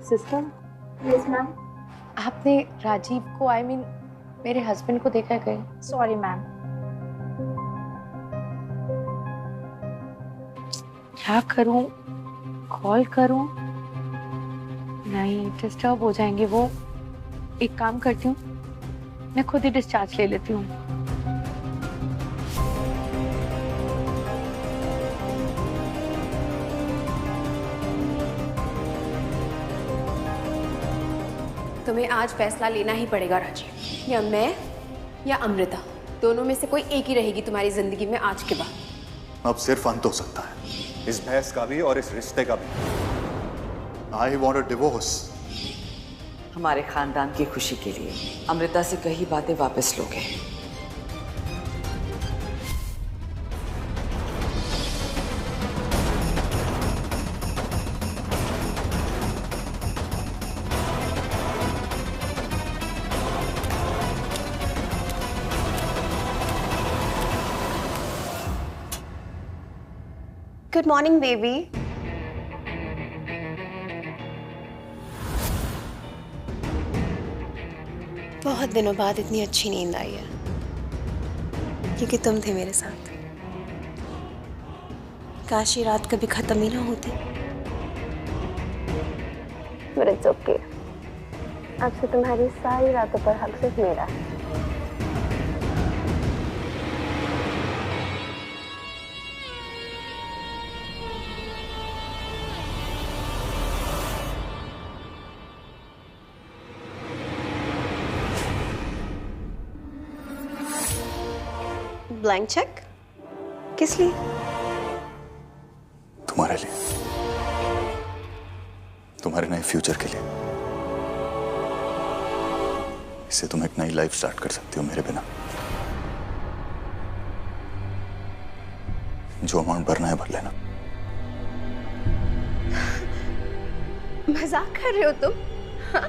Sister. Yes ma'am. आपने राजीव को मेरे हस्बैंड को देखा है कहीं? Sorry ma'am. क्या करूं? कॉल करूं? नहीं, डिस्टर्ब हो जाएंगे वो। एक काम करती हूँ, मैं खुद ही डिस्चार्ज ले लेती हूँ। तुम्हें आज फैसला लेना ही पड़ेगा राजीव, या मैं या अमृता, दोनों में से कोई एक ही रहेगी तुम्हारी जिंदगी में आज के बाद। अब सिर्फ अंत हो सकता है, इस बहस का भी और इस रिश्ते का भी। I want a divorce. हमारे खानदान की खुशी के लिए अमृता से कही बातें वापस लोगे। Good morning baby. बहुत दिनों बाद इतनी अच्छी नींद आई है, क्योंकि तुम थे मेरे साथ। काश ये रात कभी खत्म ही ना होती। But it's okay. अब से तुम्हारी सारी रातों पर हक सिर्फ मेरा है। ब्लैंक चेक किस लिए? तुम्हारे लिए, तुम्हारे नए फ्यूचर के लिए। इससे तुम एक नई लाइफ स्टार्ट कर सकती हो मेरे बिना। जो अमाउंट भरना है भर लेना। मजाक कर रहे हो तुम? हाँ?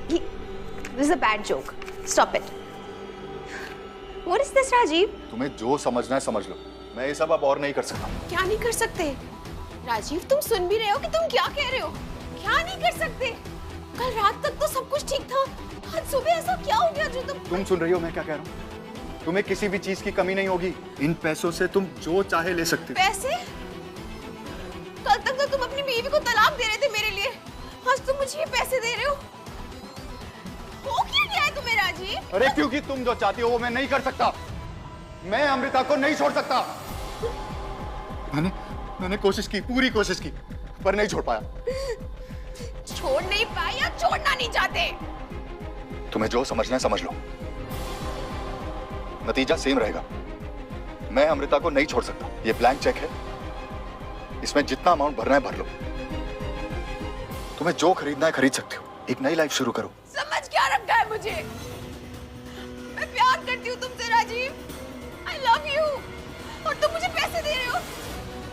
This is a bad joke. Stop it. What is this, Rajiv? तुम्हें जो समझना है समझ लो, मैं ये सब अब और नहीं कर सकता। क्या नहीं कर सकते? राजीव, तुम सुन भी रहे हो कि तुम क्या कह रहे हो? क्या नहीं कर सकते? कल रात तक तो सब कुछ ठीक था, आज सुबह ऐसा क्या हो गया जो तुम सुन रही हो मैं क्या कह रहा हूँ? तुम्हें किसी भी चीज की कमी नहीं होगी। इन पैसों से तुम जो चाहे ले सकती हो। पैसे? कल तक तो तुम अपनी बीवी को तलाक दे रहे थे मेरे लिए, आज तुम मुझे ये पैसे दे रहे हो? हो क्या गया है तुम्हें राजीव? अरे क्योंकि तुम जो चाहती हो वो मैं नहीं कर सकता। मैं अमृता को नहीं छोड़ सकता। मैंने कोशिश की, पूरी कोशिश की, पर नहीं छोड़ पाया। छोड़ नहीं पाए या छोड़ना नहीं चाहते? तुम्हें जो समझना है समझ लो, नतीजा सेम रहेगा। मैं अमृता को नहीं छोड़ सकता। ये ब्लैंक चेक है, इसमें जितना अमाउंट भरना है भर लो। तुम्हें जो खरीदना है खरीद सकते हो। एक नई लाइफ शुरू करो। समझ क्या रखा है मुझे? मैं प्यार करती हूँ तुमसे राजीव। I love you। और तुम मुझे पैसे दे रहे हो?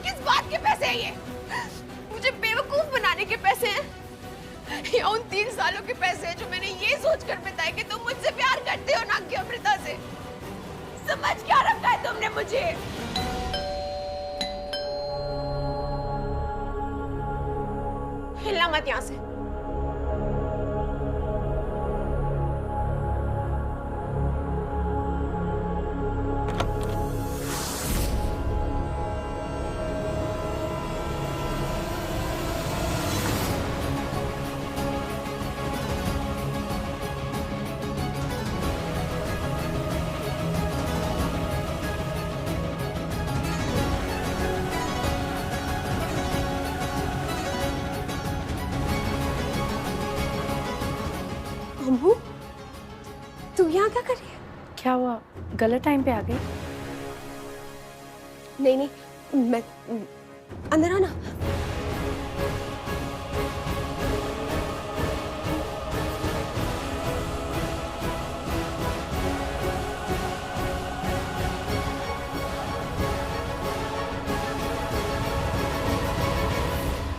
किस बात के पैसे हैं ये? मुझे बेवकूफ बनाने के पैसे हैं? या उन 3 सालों के पैसे हैं जो मैंने ये सोचकर बिताए कि तुम मुझसे प्यार करते हो ना कि अमृता से? समझ क्या रखा है तुमने मुझे? हिलना मत यहाँ से। अम्मू, तू यहाँ क्या कर रही है? क्या हुआ? गलत टाइम पे आ गई? नहीं, मैं अंदर आना।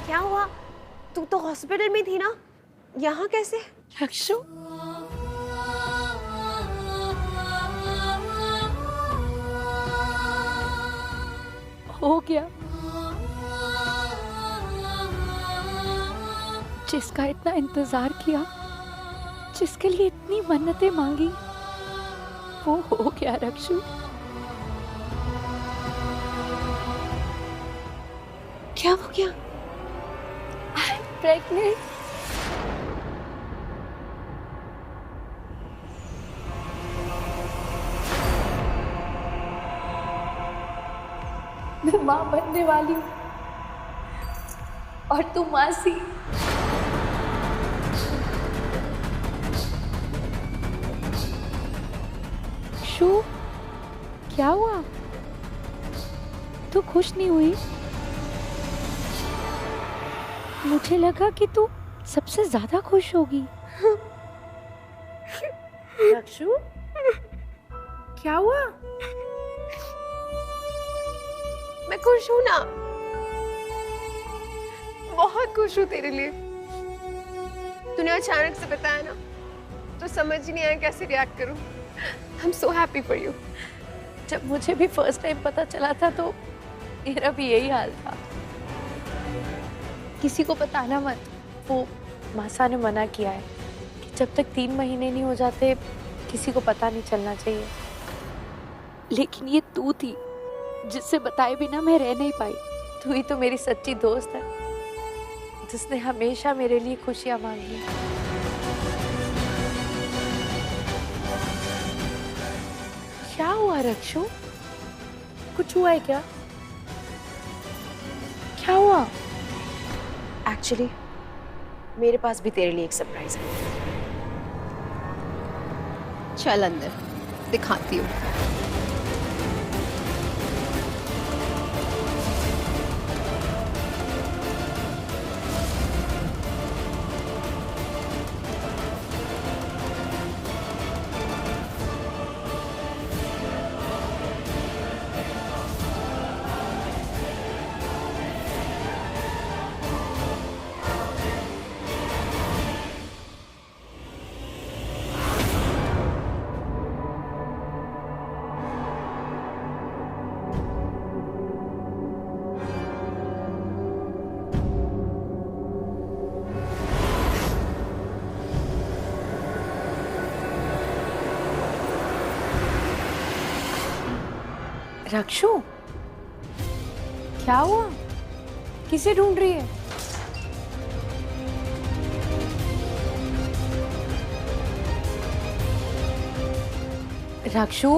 क्या हुआ? तू तो हॉस्पिटल में थी ना, यहाँ कैसे? लक्षु, हो गया जिसका इतना इंतजार किया, जिसके लिए इतनी मन्नतें मांगी, वो हो गया रक्षु। क्या हो गया? I am pregnant. मैं माँ बनने वाली हूँ और तू मासी। शू, क्या हुआ? तू खुश नहीं हुई? मुझे लगा कि तू सबसे ज्यादा खुश होगी। रक्षु, क्या हुआ? मैं खुश हूं ना, बहुत खुश हूं तेरे लिए। तूने अचानक से बताया ना, तो समझ ही नहीं आया कैसे रिएक्ट करूं। I am so happy for you. जब मुझे भी फर्स्ट टाइम पता चला था तो मेरा भी यही हाल था। किसी को बताना मत, वो मासा ने मना किया है कि जब तक 3 महीने नहीं हो जाते किसी को पता नहीं चलना चाहिए। लेकिन ये तू थी जिससे बताए बिना मैं रह नहीं पाई। तू ही तो मेरी सच्ची दोस्त है, जिसने हमेशा मेरे लिए खुशियां मांगी। क्या हुआ रक्षु? कुछ हुआ है क्या? क्या हुआ? एक्चुअली मेरे पास भी तेरे लिए एक सरप्राइज है। चल अंदर, दिखाती हूँ। रक्षु, क्या हुआ? किसे ढूंढ रही है? रक्षु,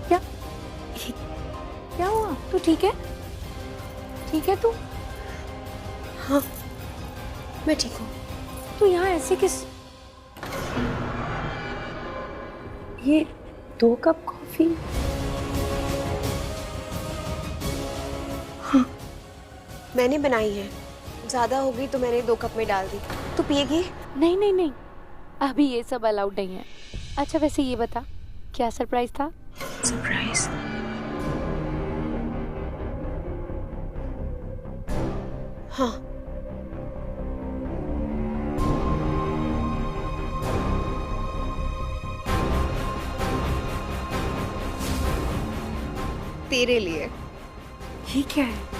क्या हुआ? तू ठीक है? ठीक है तू? हाँ, मैं ठीक हूँ। तू यहाँ ऐसे किस? ये 2 कप कॉफी? हाँ, मैंने बनाई है। ज्यादा हो गई तो मैंने 2 कप में डाल दी। तू पिएगी? नहीं नहीं नहीं, अभी ये सब अलाउड नहीं है। अच्छा वैसे ये बता, क्या सरप्राइज था? सरप्राइज? हाँ, तेरे लिए। ये क्या है?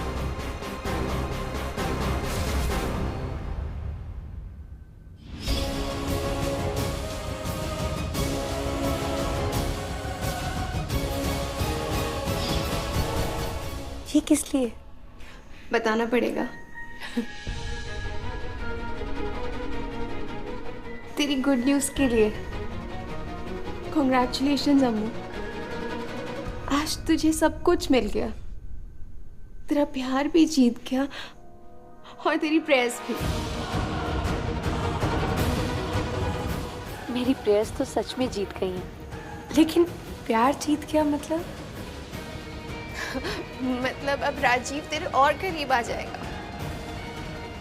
ये किस लिए? बताना पड़ेगा। तेरी गुड न्यूज के लिए। कॉन्ग्रेचुलेशंस अम्मू, आज तुझे सब कुछ मिल गया। तेरा प्यार भी जीत गया और तेरी प्रेयर्स भी। मेरी प्रेयर्स तो सच में जीत गई हैं, लेकिन प्यार जीत गया मतलब? मतलब अब राजीव तेरे और करीब आ जाएगा।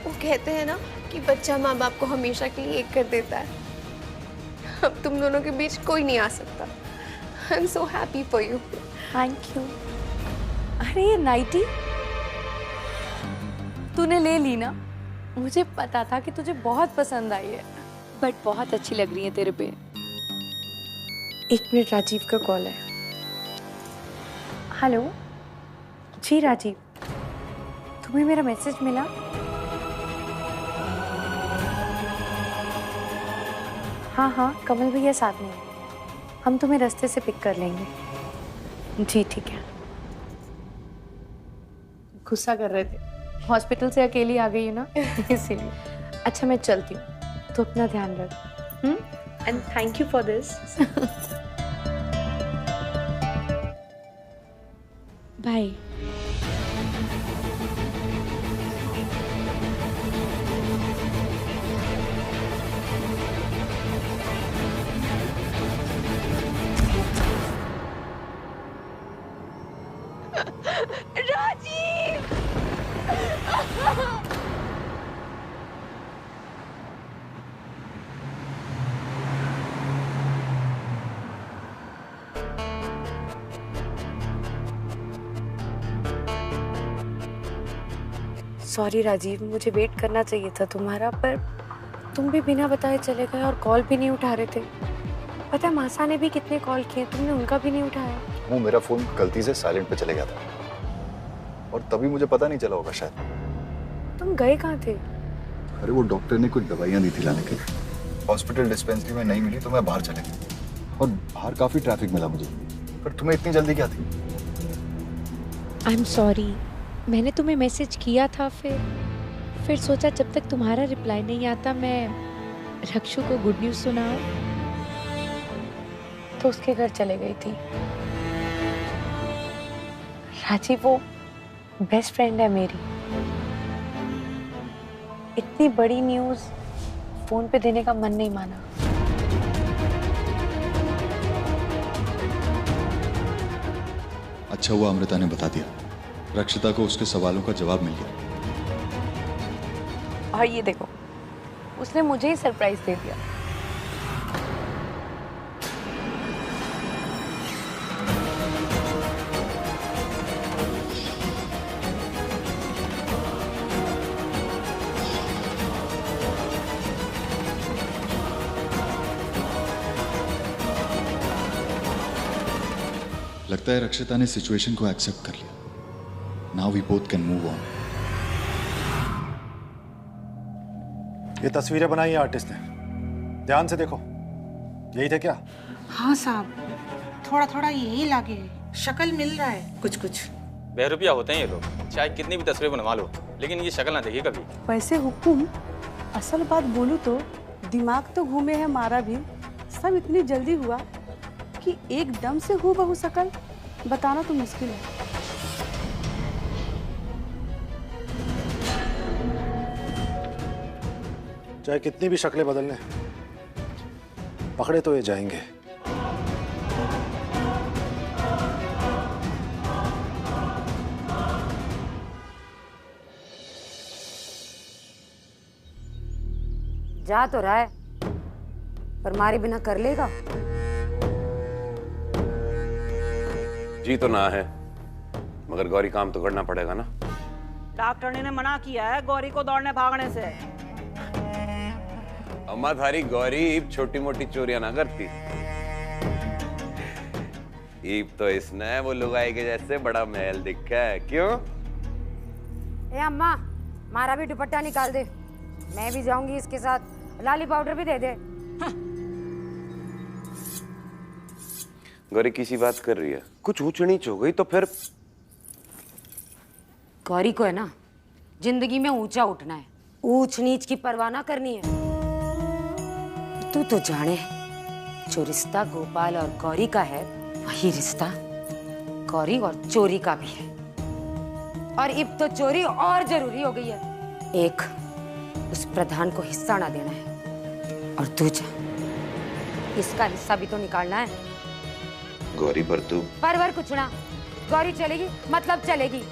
वो कहते हैं ना कि बच्चा माँ बाप को हमेशा के लिए एक कर देता है। अब तुम दोनों के बीच कोई नहीं आ सकता। I am so happy for you. Thank you. अरे ये नाइटी तूने ले ली ना? मुझे पता था कि तुझे बहुत पसंद आई है, बट बहुत अच्छी लग रही है तेरे पे। 1 मिनट, राजीव का कॉल है। हेलो जी राजीव, तू तुम्हें मेरा मैसेज मिला? हाँ हाँ, कमल भैया साथ में हैं। हम तुम्हें रास्ते से पिक कर लेंगे। जी ठीक है। गुस्सा कर रहे थे, हॉस्पिटल से अकेली आ गई हूँ ना इसीलिए। अच्छा मैं चलती हूँ, तो अपना ध्यान रख। And thank you for this. Bye. Rajiv! Sorry Rajiv, मुझे वेट करना चाहिए था तुम्हारा, पर तुम भी बिना बताए चले गए और कॉल भी नहीं उठा रहे थे। पता है मासा ने भी कितने कॉल किए, तुमने उनका भी नहीं उठाया। वो मेरा फोन गलती से साइलेंट पे चले गया था और तभी मुझे पता नहीं चला होगा शायद। तुम गए कहाँ थे? अरे वो डॉक्टर ने कुछ दवाइयाँ दी थी लाने के लिए, हॉस्पिटल डिस्पेंसरी में नहीं मिली तो मैं बाहर चले गया और बाहर काफी ट्रैफिक मिला मुझे। पर तुम्हें इतनी जल्दी क्या थी? आई एम सॉरी, मैंने तुम्हें मैसेज किया था, फिर सोचा जब तक तुम्हारा रिप्लाई नहीं आता मैं रक्षु को गुड न्यूज़ सुनाऊं, तो उसके घर चले गई थी। राजी वो बेस्ट फ्रेंड है मेरी, इतनी बड़ी न्यूज़ फोन पे देने का मन नहीं माना। अच्छा हुआ अमृता ने बता दिया, रक्षिता को उसके सवालों का जवाब मिल गया। और ये देखो, उसने मुझे ही सरप्राइज दे दिया। लगता है रक्षिता ने सिचुएशन को एक्सेप्ट कर लिया। Now we both can move on. ये तस्वीरें बनाई है आर्टिस्ट ने, ध्यान से देखो। यही थे क्या? हाँ साहब, थोड़ा थोड़ा यही लागे, शक्ल मिल रहा है कुछ कुछ। बेरुपया होते हैं ये लोग, चाहे कितनी भी तस्वीर बनवा लो, लेकिन ये शक्ल ना देखिए कभी। वैसे हुकुम, असल बात बोलूं तो दिमाग तो घूमे है हमारा भी। सब इतनी जल्दी हुआ कि एकदम से हूबहू शक्ल बताना तो मुश्किल है। चाहे कितनी भी शक्लें बदल लें, पकड़े तो ये जाएंगे। जा तो रहा है, पर मारे बिना कर लेगा? जी तो ना है, मगर गौरी काम तो करना पड़ेगा ना। डॉक्टर ने मना किया है गौरी को दौड़ने भागने से। अम्मा थारी गौरी ईब छोटी मोटी चोरियां ना करती। ईब तो इसने वो लुगाई के जैसे बड़ा महल दिखा है, क्यों? ए अम्मा, मारा भी दुपट्टा निकाल दे, मैं भी जाऊंगी इसके साथ। लाली पाउडर भी दे दे। गौरी किसी बात कर रही है, कुछ ऊंच नीच हो गई तो फिर? गौरी को है ना जिंदगी में ऊंचा उठना है, ऊंच नीच की परवाह ना करनी है। तू तो जाने जो रिश्ता गोपाल और गौरी का है, वही रिश्ता गौरी और चोरी का भी है। और अब तो चोरी और जरूरी हो गई है। एक, उस प्रधान को हिस्सा ना देना है, और दूसरा, इसका हिस्सा भी तो निकालना है। गौरी पर तू परवर कुछ ना, गौरी चलेगी मतलब चलेगी।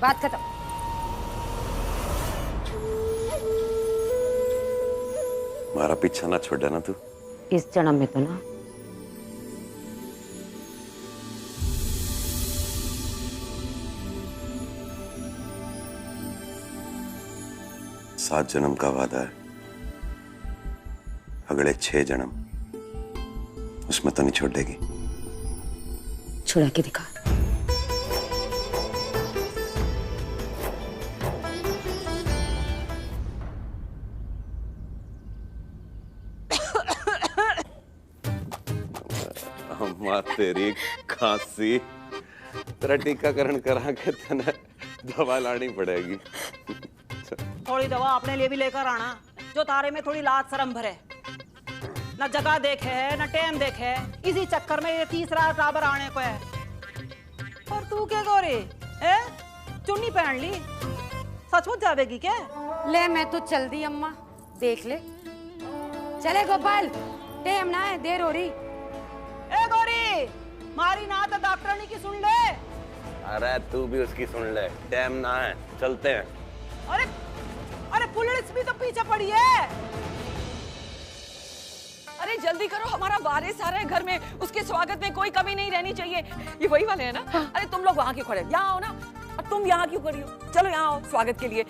बात खत्म। हमारा पीछा ना छोड़ देना तू। इस जन्म में तो ना। सात जन्म का वादा है, अगले 6 जन्म उसमें तो नहीं छोड़ देगी। छुड़ा के दिखा। अम्मा तेरी खांसी, तेरा टीकाकरण करा के तेने दवा लानी पड़ेगी। थोड़ी दवा अपने लिए भी लेकर आना, जो तारे में थोड़ी लाज शर्म भरे। न जगह देखे है, न टाइम देखे है, इसी चक्कर में ये तीसरा टाबर आने को है। और तू क्या गोरी है, चुन्नी पहन ली, सचमुच जावेगी क्या? ले मैं तो चल दी अम्मा, देख ले। चले गोपाल, टाइम ना है, देर हो रही। ए गोरी, मारी ना तो डॉक्टरनी की सुन ले। अरे तू भी उसकी सुन ले, टाइम ना है, चलते हैं। अरे अरे पुलिस भी तो पीछे पड़ी है। अरे जल्दी करो, हमारा वारिस आ रहा है घर में, उसके स्वागत में कोई कमी नहीं रहनी चाहिए। ये वही वाले हैं ना? हाँ। अरे तुम लोग वहाँ क्यों खड़े, यहाँ आओ ना। और तुम यहाँ क्यों खड़ी हो? चलो यहाँ आओ स्वागत के लिए।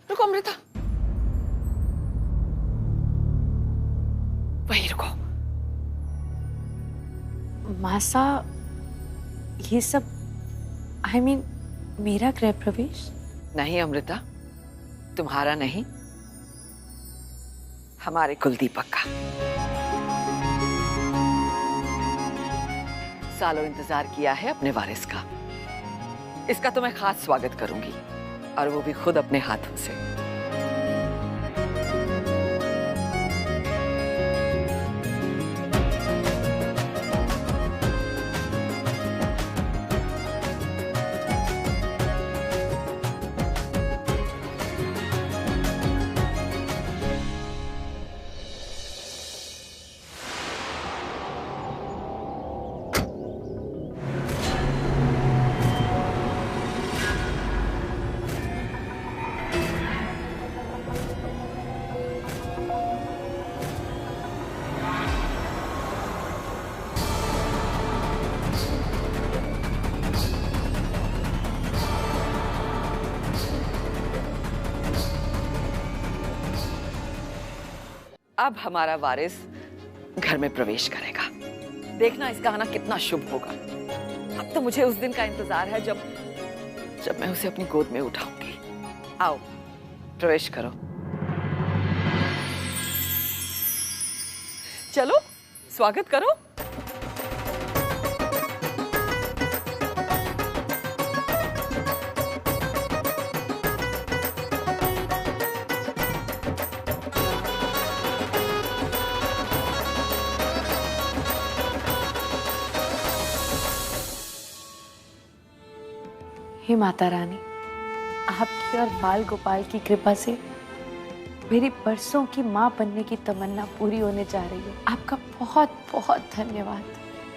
रुको अमृता, वहीं रुको। मासा, ये सब I mean, मेरा गृह प्रवेश? नहीं अमृता, तुम्हारा नहीं, हमारे कुलदीपक का। सालों इंतजार किया है अपने वारिस का। इसका तो मैं खास स्वागत करूंगी, और वो भी खुद अपने हाथों से। अब हमारा वारिस घर में प्रवेश करेगा। देखना इसका आना कितना शुभ होगा। अब तो मुझे उस दिन का इंतजार है जब मैं उसे अपनी गोद में उठाऊंगी। आओ प्रवेश करो। चलो स्वागत करो। हे माता रानी, आपकी और बाल गोपाल की कृपा से मेरी बरसों की माँ बनने की तमन्ना पूरी होने जा रही है। आपका बहुत बहुत धन्यवाद।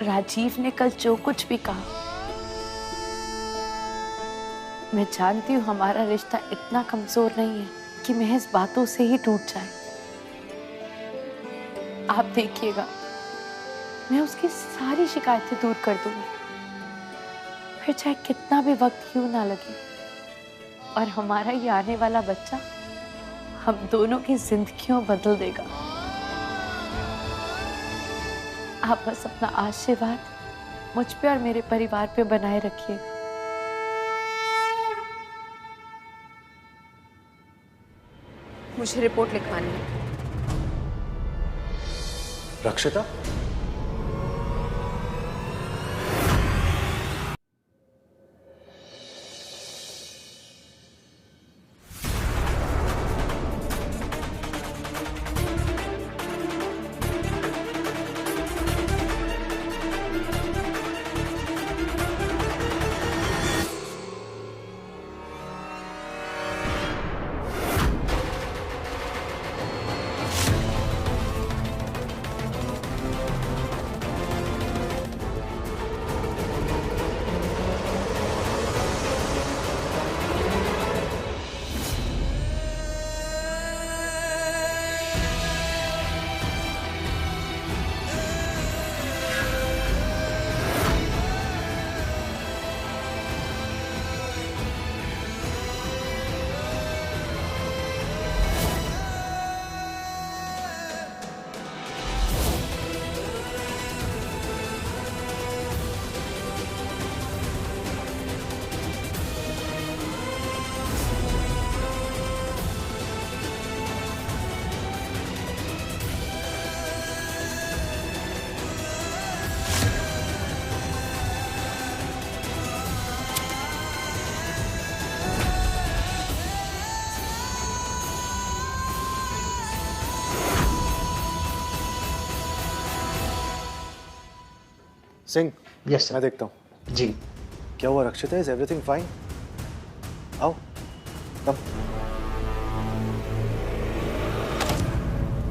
राजीव ने कल जो कुछ भी कहा, मैं जानती हूँ हमारा रिश्ता इतना कमजोर नहीं है कि महज बातों से ही टूट जाए। आप देखिएगा, मैं उसकी सारी शिकायतें दूर कर दूंगी, फिर चाहे कितना भी वक्त क्यों ना लगे। और हमारा ये आने वाला बच्चा हम दोनों की जिंदगियों बदल देगा। आप बस अपना आशीर्वाद मुझ पे और मेरे परिवार पे बनाए रखिए। मुझे रिपोर्ट लिखवानी है। रक्षिता, सिंह, यस मैं देखता हूँ। जी। क्या हुआ रक्षिता? Is everything fine? आओ, कम।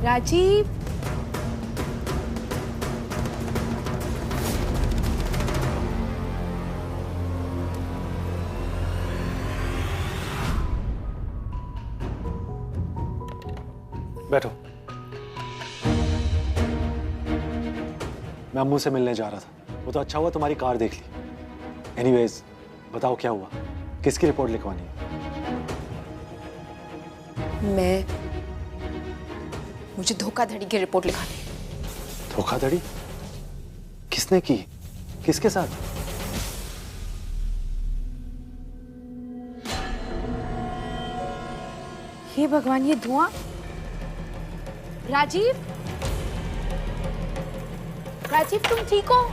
राजीव, बैठो। मैं अम्मू से मिलने जा रहा था। वो तो अच्छा हुआ तुम्हारी कार देख ली। एनीवेज, बताओ क्या हुआ? किसकी रिपोर्ट लिखवानी है? मुझे धोखाधड़ी की रिपोर्ट लिखानी है। धोखाधड़ी? किसने की? किसके साथ? हे भगवान, ये धुआं! राजीव, राजीव तुम ठीक हो?